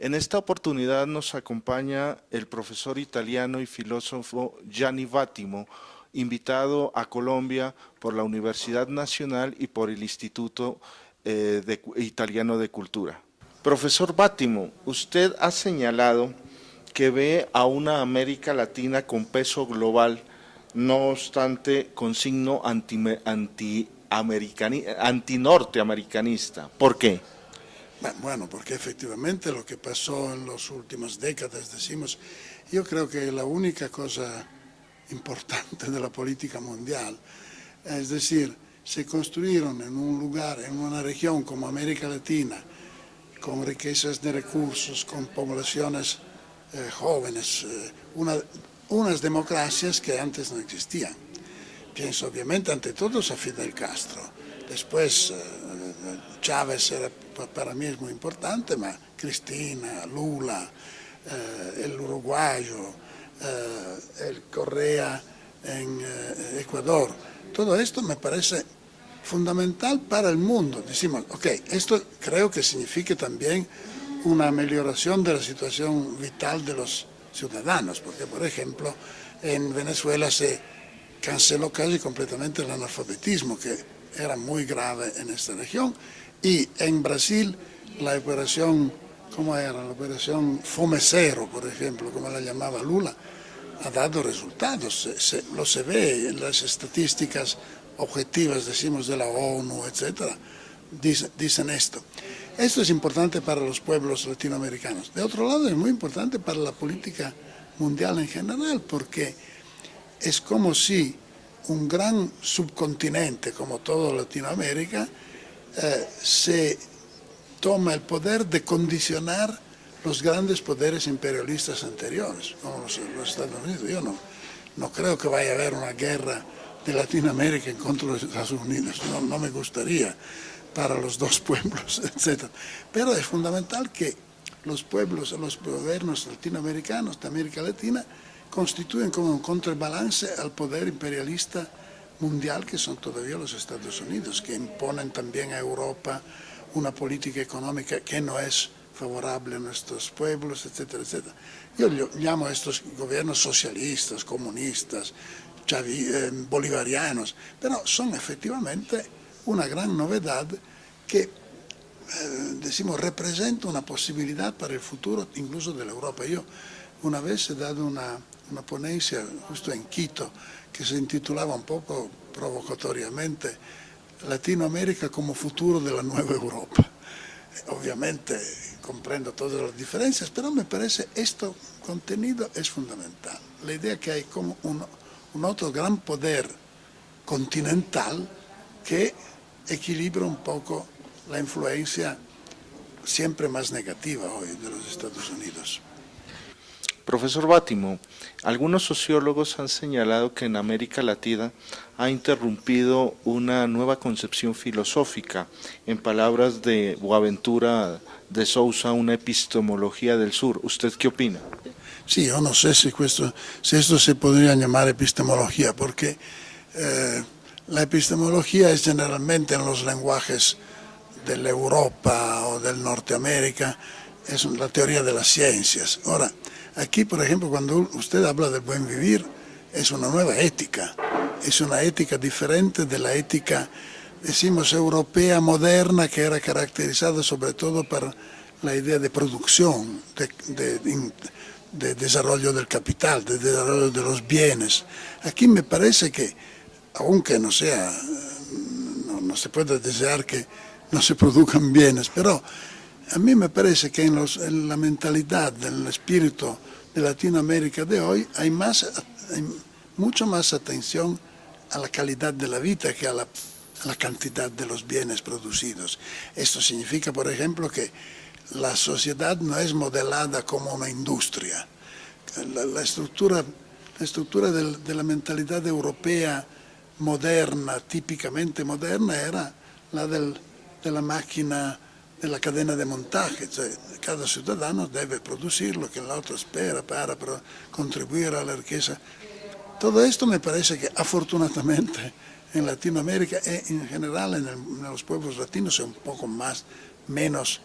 En esta oportunidad nos acompaña el profesor italiano y filósofo Gianni Vattimo, invitado a Colombia por la Universidad Nacional y por el Instituto Italiano de Cultura. Profesor Vattimo, usted ha señalado que ve a una América Latina con peso global, no obstante con signo antinorteamericanista. ¿Por qué? Bueno, porque efectivamente lo que pasó en las últimas décadas, decimos, yo creo que la única cosa importante de la política mundial, es decir, se construyeron en un lugar, en una región como América Latina, con riquezas de recursos, con poblaciones jóvenes, unas democracias que antes no existían. Pienso obviamente ante todo a Fidel Castro, después Chávez era, para mí es muy importante, ma Cristina, Lula, el uruguayo, el Correa en Ecuador, todo esto me parece fundamental para el mundo. Decimos, ok, esto creo que significa también una mejoración de la situación vital de los ciudadanos, porque por ejemplo en Venezuela se canceló casi completamente el analfabetismo, que era muy grave en esta región, y en Brasil la operación, ¿cómo era? La operación Fome Cero, por ejemplo, como la llamaba Lula, ha dado resultados, lo se ve en las estadísticas objetivas, decimos, de la ONU, etcétera, dicen esto. Esto es importante para los pueblos latinoamericanos. De otro lado, es muy importante para la política mundial en general, porque es como si un gran subcontinente, como todo Latinoamérica, se toma el poder de condicionar los grandes poderes imperialistas anteriores, como los Estados Unidos. Yo no creo que vaya a haber una guerra de Latinoamérica en contra de los Estados Unidos, no me gustaría para los dos pueblos, etc. Pero es fundamental que los pueblos, los gobiernos latinoamericanos de América Latina constituyen como un contrabalance al poder imperialista mundial que son todavía los Estados Unidos, que imponen también a Europa una política económica que no es favorable a nuestros pueblos, etcétera, etcétera. Yo llamo a estos gobiernos socialistas, comunistas, bolivarianos, pero son efectivamente una gran novedad que, decimos, representa una posibilidad para el futuro incluso de la Europa. Yo una vez he dado una ponencia justo en Quito que se intitulaba un poco provocatoriamente Latinoamérica como futuro de la nueva Europa. Obviamente comprendo todas las diferencias, pero me parece este contenido es fundamental. La idea que hay como un otro gran poder continental que equilibra un poco la influencia siempre más negativa hoy de los Estados Unidos. Profesor Vattimo, algunos sociólogos han señalado que en América Latina ha interrumpido una nueva concepción filosófica, en palabras de Boaventura de Sousa, una epistemología del sur. ¿Usted qué opina? Sí, yo no sé si esto se podría llamar epistemología, porque la epistemología es generalmente en los lenguajes de la Europa o del Norteamérica, es la teoría de las ciencias. Ahora, aquí, por ejemplo, cuando usted habla del buen vivir, es una nueva ética, es una ética diferente de la ética, decimos, europea moderna, que era caracterizada sobre todo por la idea de producción, de desarrollo del capital, de desarrollo de los bienes. Aquí me parece que, aunque no sea, no se puede desear que no se produzcan bienes, pero a mí me parece que en la mentalidad, del espíritu de Latinoamérica de hoy, hay mucho más atención a la calidad de la vida que a la cantidad de los bienes producidos. Esto significa, por ejemplo, que la sociedad no es modelada como una industria. La estructura de la mentalidad europea moderna, típicamente moderna, era la de la máquina de la cadena de montaje, cioè cada ciudadano debe producir lo que el otro espera para contribuir a la riqueza. Todo esto me parece que afortunadamente en Latinoamérica en general en los pueblos latinos es un poco menos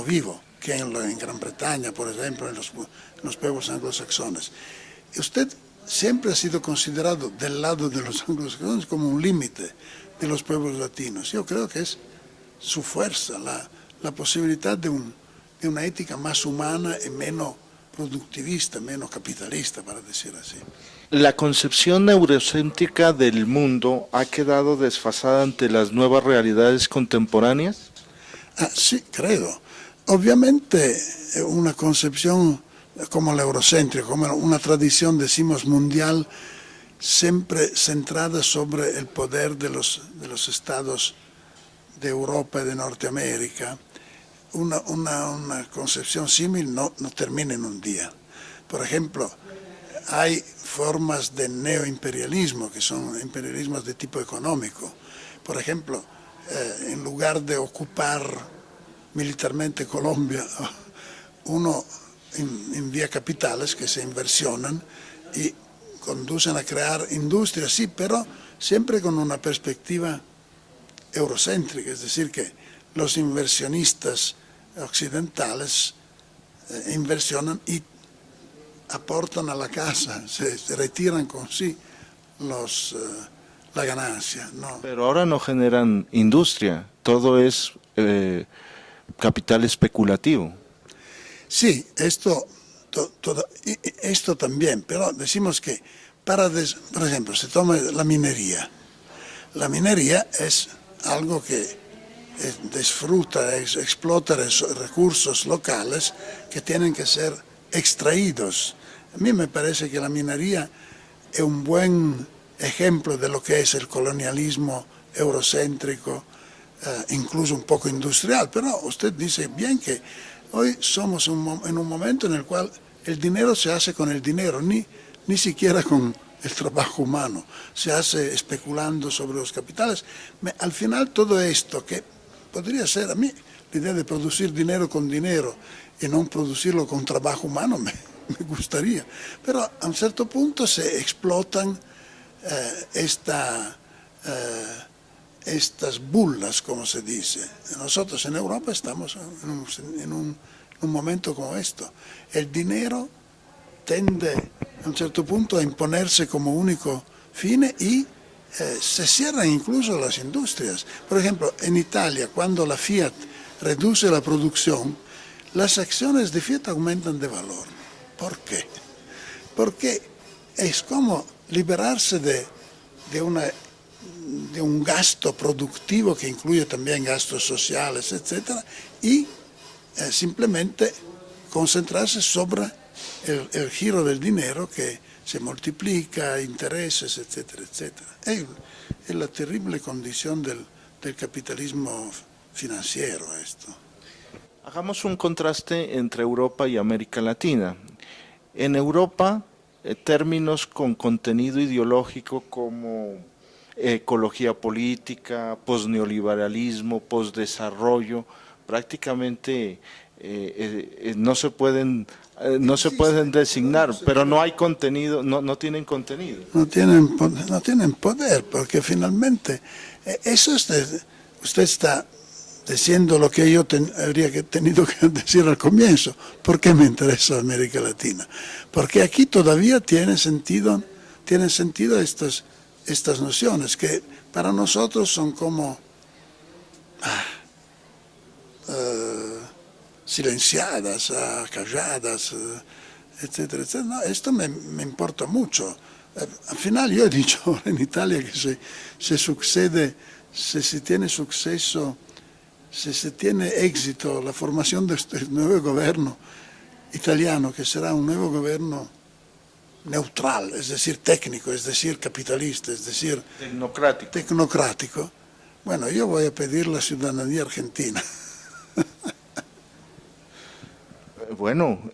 vivo. que en Gran Bretaña, por ejemplo, en los pueblos anglosajones. Usted siempre ha sido considerado del lado de los anglosajones como un límite de los pueblos latinos. Yo creo que es su fuerza, la posibilidad de una ética más humana y menos productivista, menos capitalista, para decir así. ¿La concepción eurocéntrica del mundo ha quedado desfasada ante las nuevas realidades contemporáneas? Sí, creo. Obviamente una concepción como la eurocéntrica, como una tradición, decimos, mundial, siempre centrada sobre el poder de los estados de Europa y de Norteamérica, una concepción similar no termina en un día. Por ejemplo, hay formas de neoimperialismo que son imperialismos de tipo económico. Por ejemplo, en lugar de ocupar militarmente Colombia, uno envía capitales que se inversionan y conducen a crear industrias, sí, pero siempre con una perspectiva eurocéntrica, es decir, que los inversionistas occidentales inversionan y aportan a la casa, se retiran con sí la ganancia, ¿no? Pero ahora no generan industria, todo es capital especulativo. Sí, esto también, pero decimos que por ejemplo, se toma la minería. La minería es algo que disfruta, explota recursos locales que tienen que ser extraídos. A mí me parece que la minería es un buen ejemplo de lo que es el colonialismo eurocéntrico, incluso un poco industrial, pero usted dice bien que hoy somos en un momento en el cual el dinero se hace con el dinero, ni siquiera con el trabajo humano, se hace especulando sobre los capitales. Al final todo esto, que podría ser a mí, la idea de producir dinero con dinero y no producirlo con trabajo humano, me gustaría, pero a un cierto punto se explotan estas bulas, como se dice. Nosotros en Europa estamos en un momento como esto. El dinero tende a un cierto punto a imponerse como único fine y se cierran incluso las industrias. Por ejemplo, en Italia, cuando la Fiat reduce la producción, las acciones de Fiat aumentan de valor. ¿Por qué? Porque es como liberarse de un gasto productivo que incluye también gastos sociales, etc., y simplemente concentrarse sobre el giro del dinero que se multiplica, intereses, etcétera, etcétera. Es la terrible condición del capitalismo financiero esto. Hagamos un contraste entre Europa y América Latina. En Europa, términos con contenido ideológico como ecología política, posneoliberalismo, posdesarrollo, prácticamente no se pueden designar, pero no hay contenido, no tienen contenido. No tienen poder, porque finalmente usted está diciendo lo que yo habría tenido que decir al comienzo. ¿Por qué me interesa América Latina? Porque aquí todavía tienen sentido estas nociones que para nosotros son como silenciadas, calladas, etcétera, etcétera. No, esto me importa mucho. Al final yo he dicho en Italia que se tiene suceso, se tiene éxito la formación de este nuevo gobierno italiano, que será un nuevo gobierno neutral, es decir, técnico, es decir, capitalista, es decir, tecnocrático. Bueno, yo voy a pedir la ciudadanía argentina. Bueno,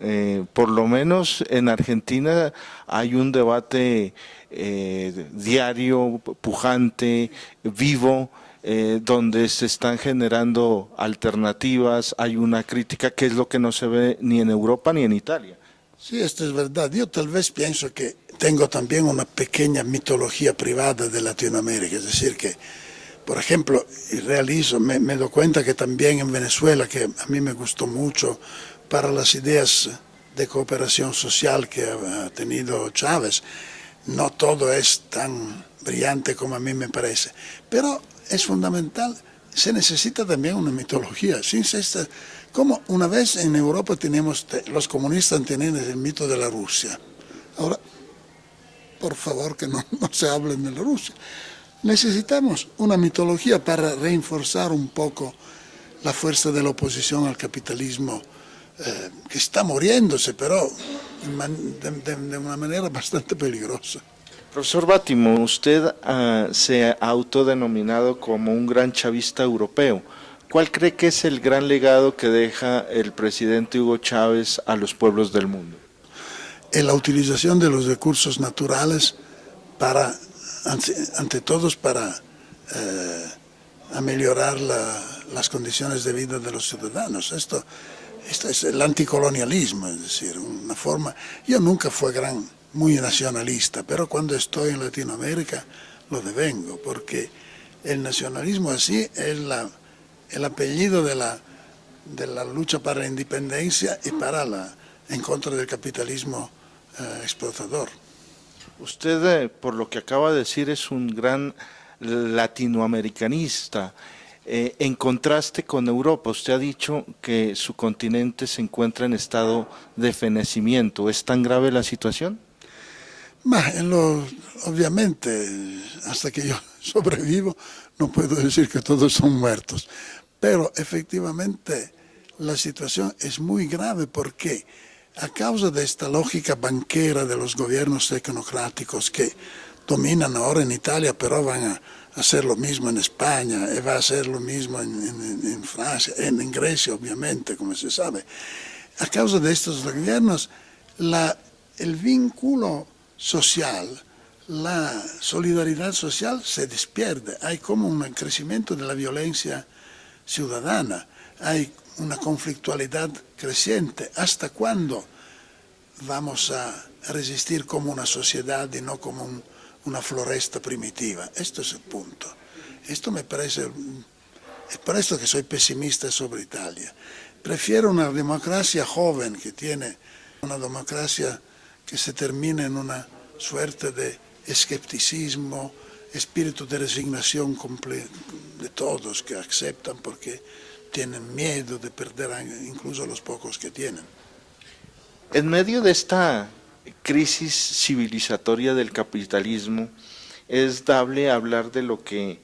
por lo menos en Argentina hay un debate diario, pujante, vivo, donde se están generando alternativas, hay una crítica que es lo que no se ve ni en Europa ni en Italia. Sí, esto es verdad. Yo tal vez pienso que tengo también una pequeña mitología privada de Latinoamérica, es decir, que por ejemplo, realizo, me doy cuenta que también en Venezuela, que a mí me gustó mucho para las ideas de cooperación social que ha tenido Chávez, no todo es tan brillante como a mí me parece, pero es fundamental, se necesita también una mitología, como una vez en Europa tenemos, los comunistas tienen el mito de la Rusia, ahora, por favor que no se hablen de la Rusia, necesitamos una mitología para reforzar un poco la fuerza de la oposición al capitalismo, que está muriéndose, pero de una manera bastante peligrosa. Profesor Vátimo, usted se ha autodenominado como un gran chavista europeo. ¿Cuál cree que es el gran legado que deja el presidente Hugo Chávez a los pueblos del mundo? La utilización de los recursos naturales para, ante todos, para mejorar las condiciones de vida de los ciudadanos. Esto es el anticolonialismo, es decir, una forma. Yo nunca fui muy nacionalista, pero cuando estoy en Latinoamérica lo devengo, porque el nacionalismo así es el apellido de la lucha para la independencia y en contra del capitalismo explotador. Usted, por lo que acaba de decir, es un gran latinoamericanista. En contraste con Europa, usted ha dicho que su continente se encuentra en estado de fenecimiento. ¿Es tan grave la situación? Obviamente, hasta que yo sobrevivo, no puedo decir que todos son muertos. Pero efectivamente la situación es muy grave porque a causa de esta lógica banquera de los gobiernos tecnocráticos que dominan ahora en Italia, pero van a hacer lo mismo en España, y va a hacer lo mismo en Francia, en Grecia, obviamente, como se sabe. A causa de estos gobiernos, el vínculo social, la solidaridad social se despierde. Hay como un crecimiento de la violencia ciudadana, hay una conflictualidad creciente. ¿Hasta cuándo vamos a resistir como una sociedad y no como una floresta primitiva? Esto es el punto. Esto me parece, es por esto que soy pesimista sobre Italia. Prefiero una democracia joven que tiene una democracia que se termina en una suerte de escepticismo, espíritu de resignación de todos que aceptan porque tienen miedo de perder incluso los pocos que tienen. En medio de esta crisis civilizatoria del capitalismo, es dable hablar de lo que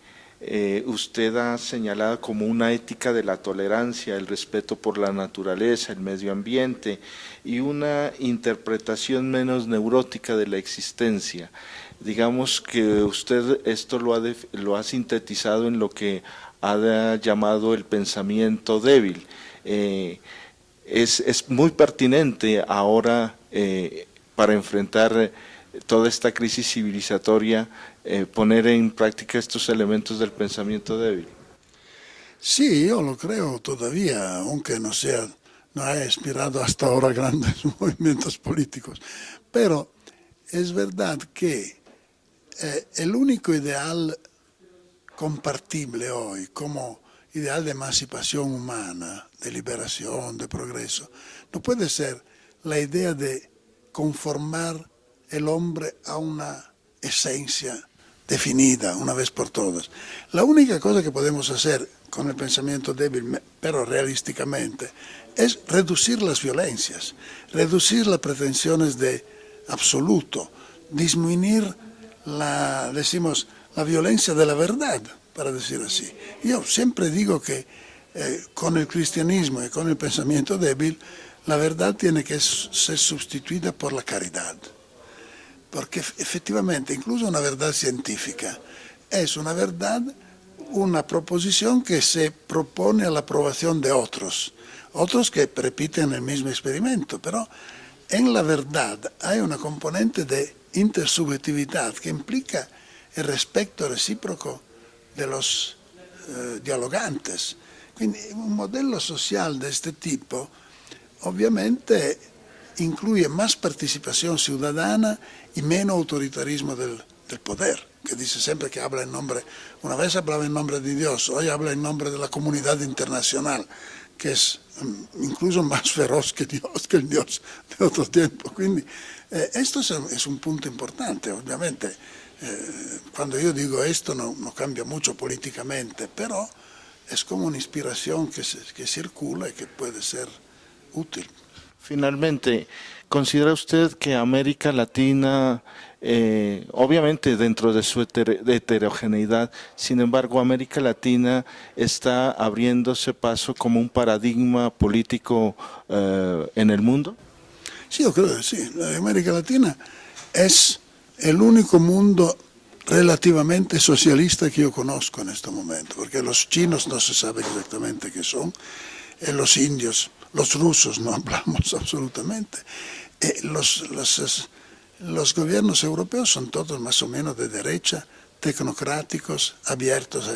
usted ha señalado como una ética de la tolerancia, el respeto por la naturaleza, el medio ambiente y una interpretación menos neurótica de la existencia. Digamos que usted esto lo ha sintetizado en lo que ha llamado el pensamiento débil. Es muy pertinente ahora para enfrentar toda esta crisis civilizatoria, poner en práctica estos elementos del pensamiento débil. Sí, yo lo creo todavía, aunque no haya inspirado hasta ahora grandes movimientos políticos. Pero es verdad que el único ideal compartible hoy como ideal de emancipación humana, de liberación, de progreso, no puede ser la idea de conformar el hombre a una esencia definida una vez por todas. La única cosa que podemos hacer con el pensamiento débil, pero realísticamente, es reducir las violencias, reducir las pretensiones de absoluto, disminuir la violencia de la verdad, para decir así. Yo siempre digo que con el cristianismo y con el pensamiento débil, la verdad tiene que ser sustituida por la caridad. Porque efectivamente, incluso una verdad científica, es una verdad, una proposición que se propone a la aprobación de otros que repiten el mismo experimento, pero en la verdad hay una componente de intersubjetividad que implica el respeto recíproco de los dialogantes. Quindi un modello social de este tipo obviamente incluye más participación ciudadana y menos autoritarismo del poder. que dice siempre que habla en nombre, una vez hablaba en nombre de Dios, hoy habla en nombre de la comunidad internacional, que es incluso más feroz que Dios, que el Dios de otro tiempo. Quindi esto es un punto importante, ovviamente. Cuando yo digo esto no cambia mucho políticamente, pero es como una inspiración que circula y que puede ser útil. Finalmente, ¿considera usted que América Latina, obviamente dentro de su heterogeneidad, sin embargo, América Latina está abriéndose paso como un paradigma político en el mundo? Sí, yo creo que sí. América Latina es el único mundo relativamente socialista que yo conozco en este momento, porque los chinos no se sabe exactamente qué son, los indios, los rusos no hablamos absolutamente, los gobiernos europeos son todos más o menos de derecha, tecnocráticos, abiertos a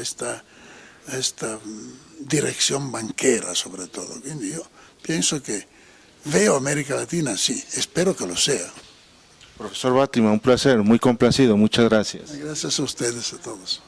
esta dirección banquera sobre todo. Quindi yo pienso que veo América Latina, sí, espero que lo sea. Profesor Vattimo, un placer, muy complacido, muchas gracias. Gracias a ustedes, a todos.